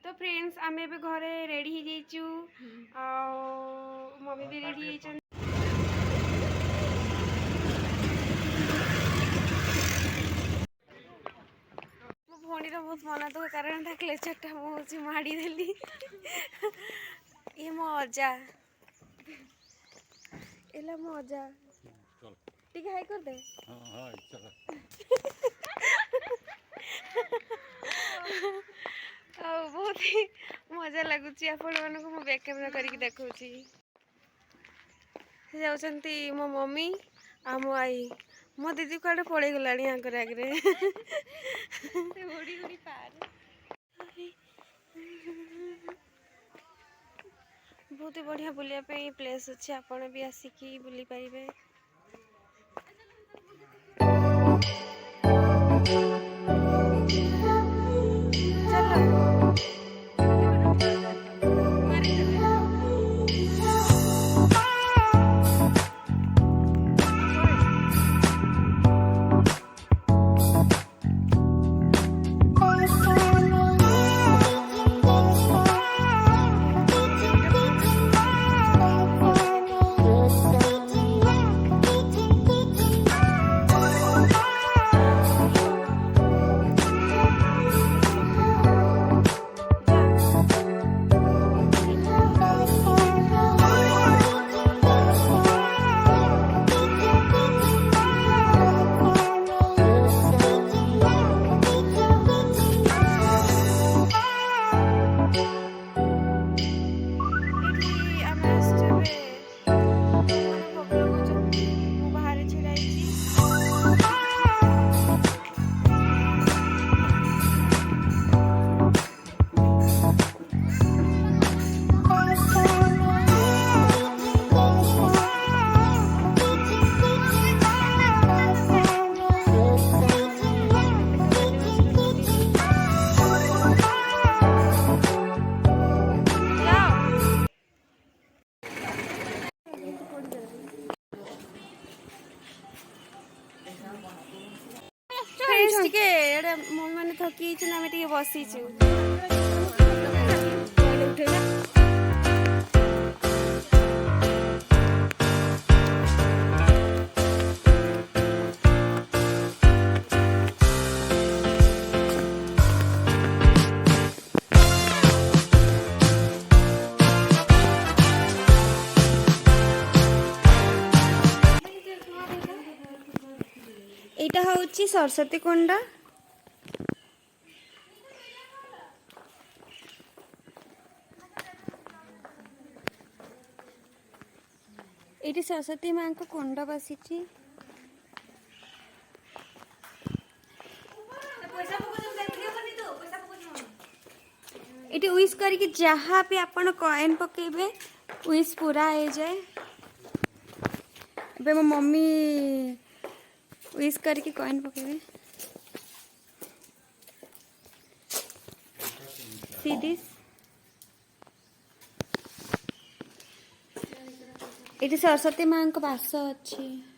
तो फ्रेंड्स आम ए घरे रेडी हो जाइचु मम्मी भी रेडी हो भौणी बहुत मन दुख कारण था क्लेचरटा मुझे माड़देली ये मो अजा एला मो अजा टिके हाई कर दे बहुत ही मजा लगुच आपण मानक मु बैक कैमरा करके देखौची जाउचंती मो मम्मी आ मो आई मो दीदी कुआडे पड़े गलानी आंकर आगरे ओडी ओडी पार बहुत ही बढ़िया बुलिया पे प्लेस अच्छे आपण भी आसिकी बुली पारिबे मम्मी मैंने थकी बसी यहाँ हूँ सरस्वती कुंड ये सरस्वती माँ को कुंड बसी ये विश करके जहाँ भी आपण कॉइन पकेबे विश पूरा हो जाए बे मो मम्मी विश करके कॉइन पकेबे सी दिस ये सरस्वती माँ को बास अच्छी